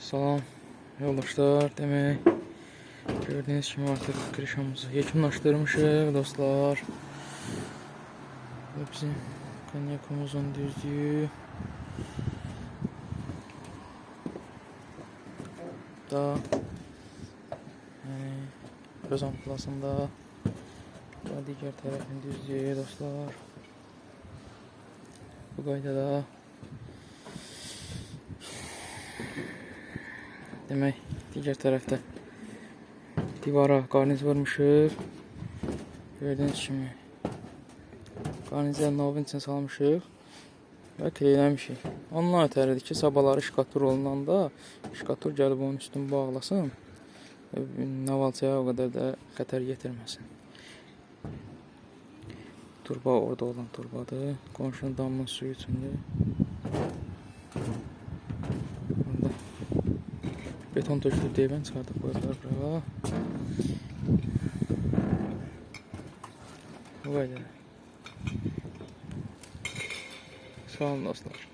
Salam yoldaşlar, demək gördüyünüz kimi artıq krişamızı yekunlaşdırmışıq dostlar. Bu bizim konyakumuzun düzlüyü. Da göz amplasında da digər tərəfin düzlüyü dostlar. Bu qaydada demək digər tərəfdə divara qarniz vurmuşuq. Gördüyünüz kimi qarnizə novin üçün salmışıq və kleyləmişik. Ondan ötəridir ki, sabahları şkatur olunanda şkatur gəlib onun üstünü bağlasın. Navalçaya o qədər də xətər yetirməsin. Turba orada olan turbadır. Qonşunun damının suyu üçündür. Orada beton tökülüb deyibən çıxardıq qoydular bura. Bu qaydada. Sağ olun dostlar.